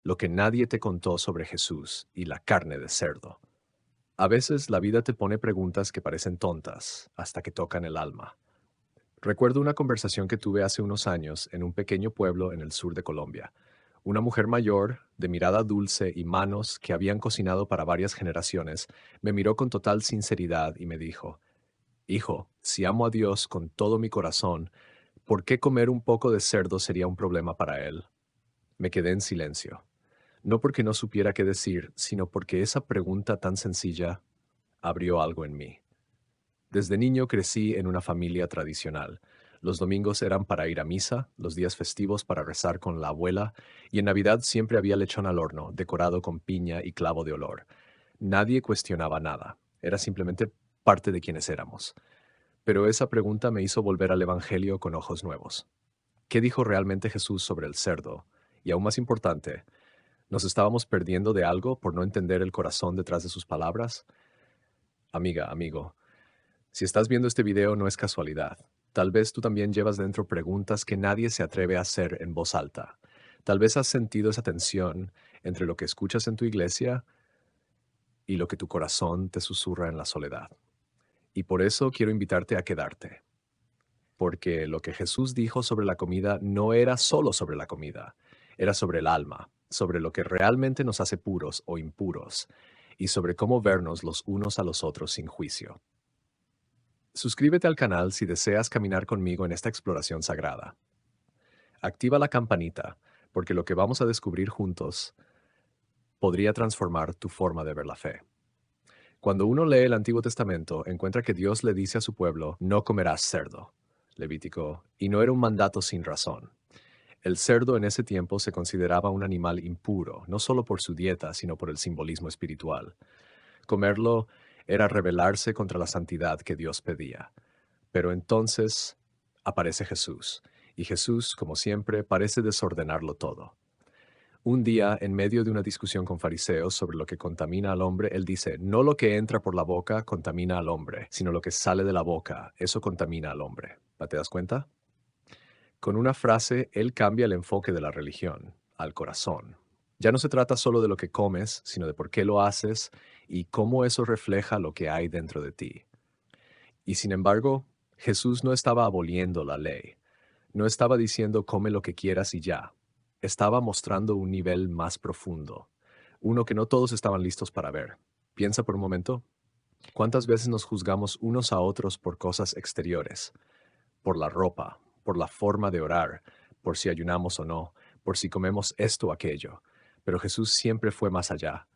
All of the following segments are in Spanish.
lo que nadie te contó sobre Jesús y la carne de cerdo. A veces la vida te pone preguntas que parecen tontas hasta que tocan el alma. Recuerdo una conversación que tuve hace unos años en un pequeño pueblo en el sur de Colombia. Una mujer mayor, de mirada dulce y manos que habían cocinado para varias generaciones, me miró con total sinceridad y me dijo: Hijo, si amo a Dios con todo mi corazón, ¿por qué comer un poco de cerdo sería un problema para Él? Me quedé en silencio, no porque no supiera qué decir, sino porque esa pregunta tan sencilla abrió algo en mí. Desde niño crecí en una familia tradicional. Los domingos eran para ir a misa, los días festivos para rezar con la abuela, y en Navidad siempre había lechón al horno, decorado con piña y clavo de olor. Nadie cuestionaba nada, era simplemente parte de quienes éramos. Pero esa pregunta me hizo volver al Evangelio con ojos nuevos. ¿Qué dijo realmente Jesús sobre el cerdo? Y aún más importante, ¿nos estábamos perdiendo de algo por no entender el corazón detrás de sus palabras? Amiga, amigo, si estás viendo este video no es casualidad. Tal vez tú también llevas dentro preguntas que nadie se atreve a hacer en voz alta. Tal vez has sentido esa tensión entre lo que escuchas en tu iglesia y lo que tu corazón te susurra en la soledad. Y por eso quiero invitarte a quedarte, porque lo que Jesús dijo sobre la comida no era solo sobre la comida, era sobre el alma, sobre lo que realmente nos hace puros o impuros, y sobre cómo vernos los unos a los otros sin juicio. Suscríbete al canal si deseas caminar conmigo en esta exploración sagrada. Activa la campanita, porque lo que vamos a descubrir juntos podría transformar tu forma de ver la fe. Cuando uno lee el Antiguo Testamento, encuentra que Dios le dice a su pueblo: no comerás cerdo, Levítico, y no era un mandato sin razón. El cerdo en ese tiempo se consideraba un animal impuro, no solo por su dieta, sino por el simbolismo espiritual. Comerlo era rebelarse contra la santidad que Dios pedía. Pero entonces aparece Jesús, y Jesús, como siempre, parece desordenarlo todo. Un día, en medio de una discusión con fariseos sobre lo que contamina al hombre, él dice: no lo que entra por la boca contamina al hombre, sino lo que sale de la boca, eso contamina al hombre. ¿Te das cuenta? Con una frase, él cambia el enfoque de la religión al corazón. Ya no se trata solo de lo que comes, sino de por qué lo haces y cómo eso refleja lo que hay dentro de ti. Y sin embargo, Jesús no estaba aboliendo la ley. No estaba diciendo come lo que quieras y ya. Estaba mostrando un nivel más profundo, uno que no todos estaban listos para ver. Piensa por un momento, ¿cuántas veces nos juzgamos unos a otros por cosas exteriores? Por la ropa, por la forma de orar, por si ayunamos o no, por si comemos esto o aquello. Pero Jesús siempre fue más allá.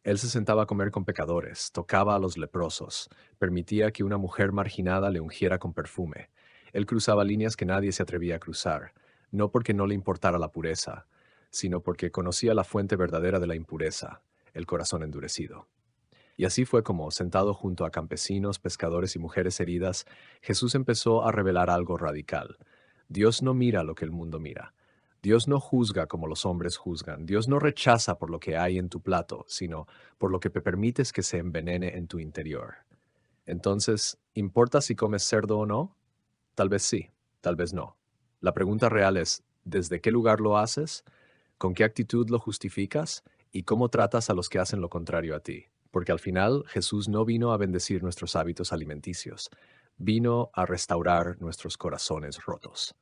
Él se sentaba a comer con pecadores, tocaba a los leprosos, permitía que una mujer marginada le ungiera con perfume. Él cruzaba líneas que nadie se atrevía a cruzar, no porque no le importara la pureza, sino porque conocía la fuente verdadera de la impureza, el corazón endurecido. Y así fue como, sentado junto a campesinos, pescadores y mujeres heridas, Jesús empezó a revelar algo radical. Dios no mira lo que el mundo mira. Dios no juzga como los hombres juzgan. Dios no rechaza por lo que hay en tu plato, sino por lo que te permites que se envenene en tu interior. Entonces, ¿importa si comes cerdo o no? Tal vez sí, tal vez no. La pregunta real es: ¿desde qué lugar lo haces? ¿Con qué actitud lo justificas? ¿Y cómo tratas a los que hacen lo contrario a ti? Porque al final Jesús no vino a bendecir nuestros hábitos alimenticios, vino a restaurar nuestros corazones rotos.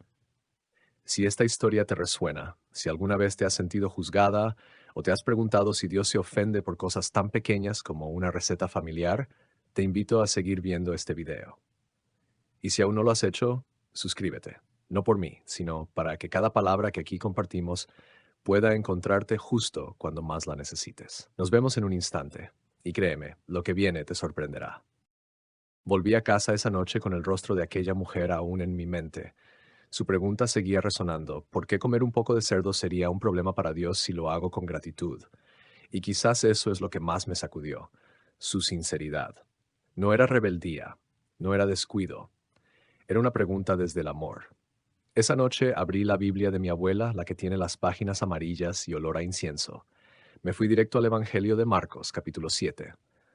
Si esta historia te resuena, si alguna vez te has sentido juzgada o te has preguntado si Dios se ofende por cosas tan pequeñas como una receta familiar, te invito a seguir viendo este video. Y si aún no lo has hecho, suscríbete, no por mí, sino para que cada palabra que aquí compartimos pueda encontrarte justo cuando más la necesites. Nos vemos en un instante, y créeme, lo que viene te sorprenderá. Volví a casa esa noche con el rostro de aquella mujer aún en mi mente. Su pregunta seguía resonando: ¿por qué comer un poco de cerdo sería un problema para Dios si lo hago con gratitud? Y quizás eso es lo que más me sacudió, su sinceridad. No era rebeldía, no era descuido, era una pregunta desde el amor. Esa noche abrí la Biblia de mi abuela, la que tiene las páginas amarillas y olor a incienso. Me fui directo al Evangelio de Marcos, capítulo 7.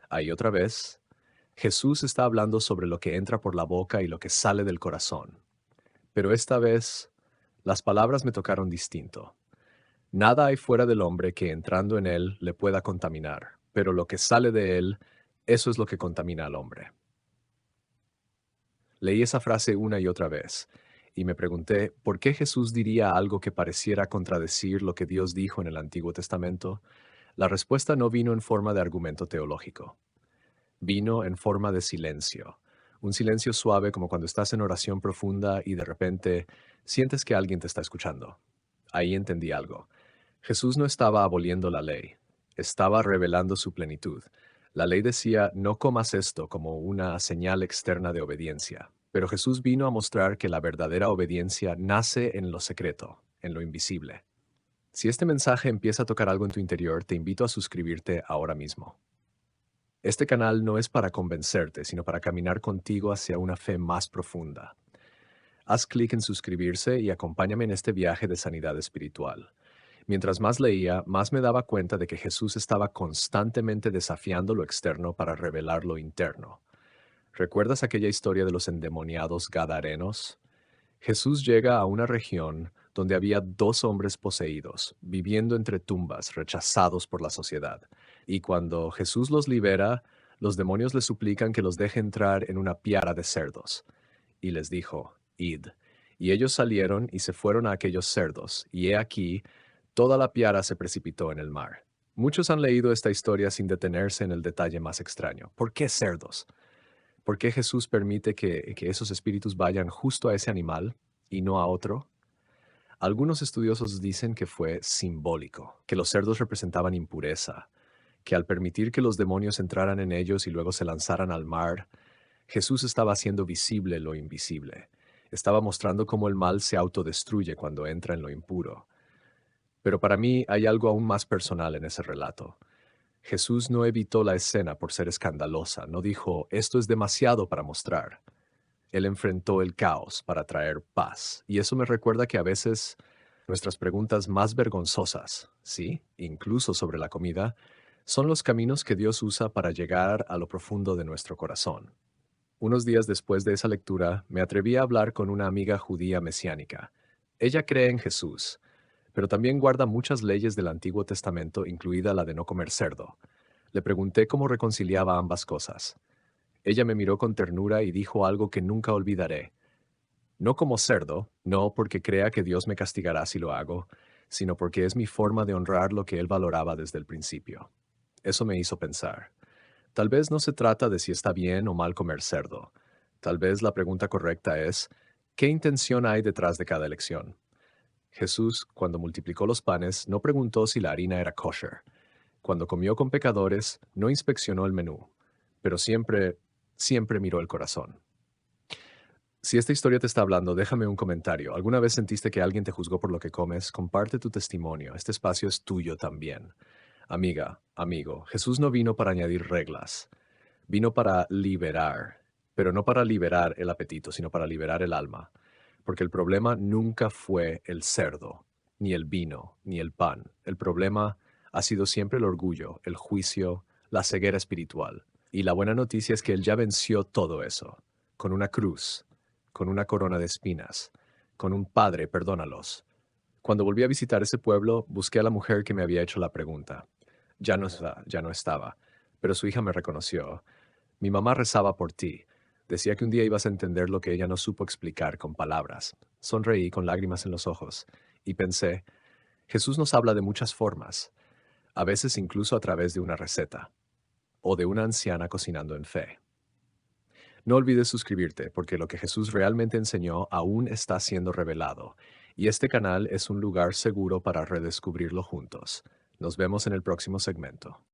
Ahí otra vez, Jesús está hablando sobre lo que entra por la boca y lo que sale del corazón. Pero esta vez, las palabras me tocaron distinto. Nada hay fuera del hombre que entrando en él le pueda contaminar, pero lo que sale de él, eso es lo que contamina al hombre. Leí esa frase una y otra vez, y me pregunté, ¿por qué Jesús diría algo que pareciera contradecir lo que Dios dijo en el Antiguo Testamento? La respuesta no vino en forma de argumento teológico, vino en forma de silencio. Un silencio suave como cuando estás en oración profunda y de repente sientes que alguien te está escuchando. Ahí entendí algo. Jesús no estaba aboliendo la ley, estaba revelando su plenitud. La ley decía, no comas esto como una señal externa de obediencia, pero Jesús vino a mostrar que la verdadera obediencia nace en lo secreto, en lo invisible. Si este mensaje empieza a tocar algo en tu interior, te invito a suscribirte ahora mismo. Este canal no es para convencerte, sino para caminar contigo hacia una fe más profunda. Haz clic en suscribirse y acompáñame en este viaje de sanidad espiritual. Mientras más leía, más me daba cuenta de que Jesús estaba constantemente desafiando lo externo para revelar lo interno. ¿Recuerdas aquella historia de los endemoniados gadarenos? Jesús llega a una región donde había dos hombres poseídos, viviendo entre tumbas, rechazados por la sociedad. Y cuando Jesús los libera, los demonios le suplican que los deje entrar en una piara de cerdos. Y les dijo, id. Y ellos salieron y se fueron a aquellos cerdos, y he aquí, toda la piara se precipitó en el mar. Muchos han leído esta historia sin detenerse en el detalle más extraño. ¿Por qué cerdos? ¿Por qué Jesús permite que esos espíritus vayan justo a ese animal y no a otro? Algunos estudiosos dicen que fue simbólico, que los cerdos representaban impureza, que al permitir que los demonios entraran en ellos y luego se lanzaran al mar, Jesús estaba haciendo visible lo invisible. Estaba mostrando cómo el mal se autodestruye cuando entra en lo impuro. Pero para mí hay algo aún más personal en ese relato. Jesús no evitó la escena por ser escandalosa, no dijo, esto es demasiado para mostrar. Él enfrentó el caos para traer paz. Y eso me recuerda que a veces nuestras preguntas más vergonzosas, sí, incluso sobre la comida, son los caminos que Dios usa para llegar a lo profundo de nuestro corazón. Unos días después de esa lectura, me atreví a hablar con una amiga judía mesiánica. Ella cree en Jesús, pero también guarda muchas leyes del Antiguo Testamento, incluida la de no comer cerdo. Le pregunté cómo reconciliaba ambas cosas. Ella me miró con ternura y dijo algo que nunca olvidaré. No como cerdo, no porque crea que Dios me castigará si lo hago, sino porque es mi forma de honrar lo que Él valoraba desde el principio. Eso me hizo pensar. Tal vez no se trata de si está bien o mal comer cerdo. Tal vez la pregunta correcta es, ¿qué intención hay detrás de cada elección? Jesús, cuando multiplicó los panes, no preguntó si la harina era kosher. Cuando comió con pecadores, no inspeccionó el menú, pero siempre miró el corazón. Si esta historia te está hablando, déjame un comentario. ¿Alguna vez sentiste que alguien te juzgó por lo que comes? Comparte tu testimonio. Este espacio es tuyo también. Amiga, amigo, Jesús no vino para añadir reglas. Vino para liberar, pero no para liberar el apetito, sino para liberar el alma. Porque el problema nunca fue el cerdo, ni el vino, ni el pan. El problema ha sido siempre el orgullo, el juicio, la ceguera espiritual. Y la buena noticia es que Él ya venció todo eso, con una cruz, con una corona de espinas, con un Padre, perdónalos. Cuando volví a visitar ese pueblo, busqué a la mujer que me había hecho la pregunta. Ya no estaba, pero su hija me reconoció. Mi mamá rezaba por ti. Decía que un día ibas a entender lo que ella no supo explicar con palabras. Sonreí con lágrimas en los ojos y pensé, Jesús nos habla de muchas formas, a veces incluso a través de una receta o de una anciana cocinando en fe. No olvides suscribirte porque lo que Jesús realmente enseñó aún está siendo revelado y este canal es un lugar seguro para redescubrirlo juntos. Nos vemos en el próximo segmento.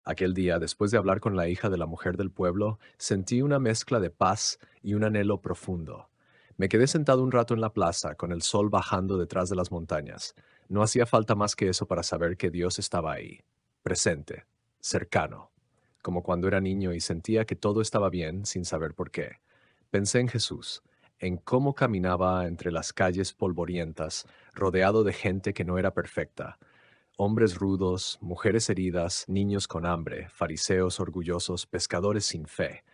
Aquel día, después de hablar con la hija de la mujer del pueblo, sentí una mezcla de paz y un anhelo profundo. Me quedé sentado un rato en la plaza, con el sol bajando detrás de las montañas. No hacía falta más que eso para saber que Dios estaba ahí, presente, cercano, como cuando era niño y sentía que todo estaba bien sin saber por qué. Pensé en Jesús, en cómo caminaba entre las calles polvorientas, rodeado de gente que no era perfecta, hombres rudos, mujeres heridas, niños con hambre, fariseos orgullosos, pescadores sin fe.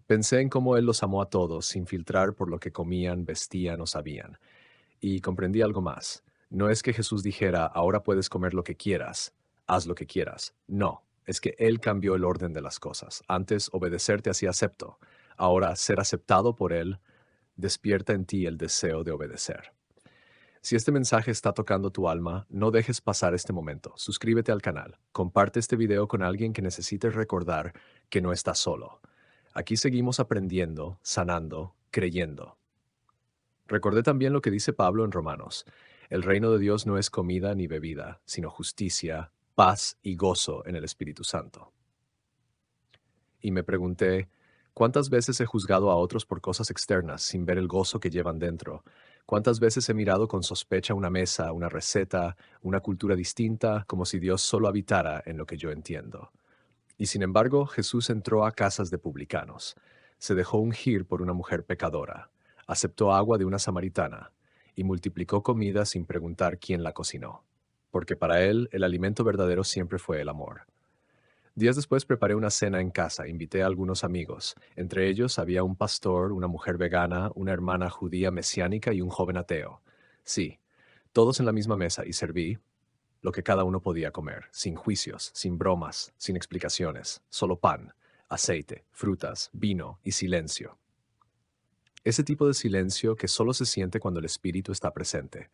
Pensé en cómo Él los amó a todos, sin filtrar por lo que comían, vestían o sabían. Y comprendí algo más. No es que Jesús dijera, ahora puedes comer lo que quieras, haz lo que quieras. No, es que Él cambió el orden de las cosas. Antes obedecer te hacía acepto. Ahora ser aceptado por Él despierta en ti el deseo de obedecer. Si este mensaje está tocando tu alma, no dejes pasar este momento. Suscríbete al canal. Comparte este video con alguien que necesite recordar que no está solo. Aquí seguimos aprendiendo, sanando, creyendo. Recordé también lo que dice Pablo en Romanos. El reino de Dios no es comida ni bebida, sino justicia, paz y gozo en el Espíritu Santo. Y me pregunté, ¿cuántas veces he juzgado a otros por cosas externas sin ver el gozo que llevan dentro? ¿Cuántas veces he mirado con sospecha una mesa, una receta, una cultura distinta, como si Dios solo habitara en lo que yo entiendo? Y sin embargo, Jesús entró a casas de publicanos, se dejó ungir por una mujer pecadora, aceptó agua de una samaritana y multiplicó comida sin preguntar quién la cocinó, porque para él el alimento verdadero siempre fue el amor. Días después preparé una cena en casa, invité a algunos amigos. Entre ellos había un pastor, una mujer vegana, una hermana judía mesiánica y un joven ateo. Sí, todos en la misma mesa y serví lo que cada uno podía comer, sin juicios, sin bromas, sin explicaciones, solo pan, aceite, frutas, vino y silencio. Ese tipo de silencio que solo se siente cuando el espíritu está presente.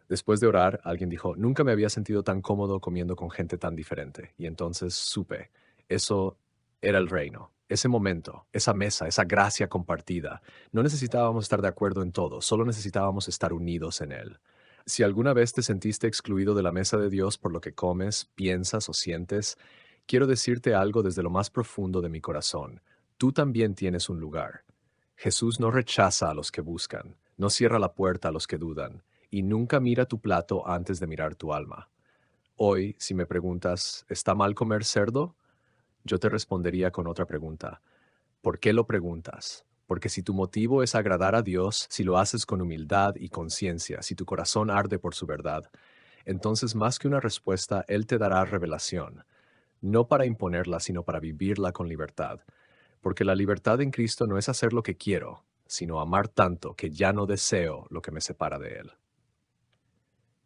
Después de orar, alguien dijo, nunca me había sentido tan cómodo comiendo con gente tan diferente. Y entonces supe, eso era el reino. Ese momento, esa mesa, esa gracia compartida. No necesitábamos estar de acuerdo en todo, solo necesitábamos estar unidos en él. Si alguna vez te sentiste excluido de la mesa de Dios por lo que comes, piensas o sientes, quiero decirte algo desde lo más profundo de mi corazón. Tú también tienes un lugar. Jesús no rechaza a los que buscan, no cierra la puerta a los que dudan y nunca mira tu plato antes de mirar tu alma. Hoy, si me preguntas, ¿está mal comer cerdo? Yo te respondería con otra pregunta. ¿Por qué lo preguntas? Porque si tu motivo es agradar a Dios, si lo haces con humildad y conciencia, si tu corazón arde por su verdad, entonces más que una respuesta, Él te dará revelación, no para imponerla, sino para vivirla con libertad. Porque la libertad en Cristo no es hacer lo que quiero, sino amar tanto que ya no deseo lo que me separa de Él.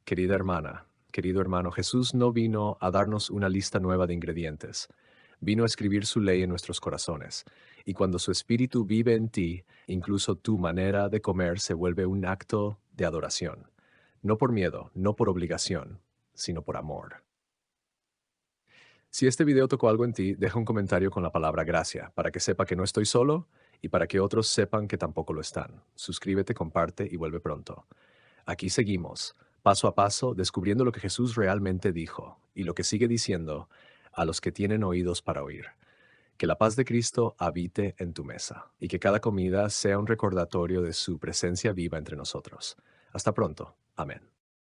Querida hermana, querido hermano, Jesús no vino a darnos una lista nueva de ingredientes. Vino a escribir su ley en nuestros corazones. Y cuando su espíritu vive en ti, incluso tu manera de comer se vuelve un acto de adoración. No por miedo, no por obligación, sino por amor. Si este video tocó algo en ti, deja un comentario con la palabra gracia, para que sepa que no estoy solo y para que otros sepan que tampoco lo están. Suscríbete, comparte y vuelve pronto. Aquí seguimos, paso a paso, descubriendo lo que Jesús realmente dijo y lo que sigue diciendo a los que tienen oídos para oír. Que la paz de Cristo habite en tu mesa y que cada comida sea un recordatorio de su presencia viva entre nosotros. Hasta pronto. Amén.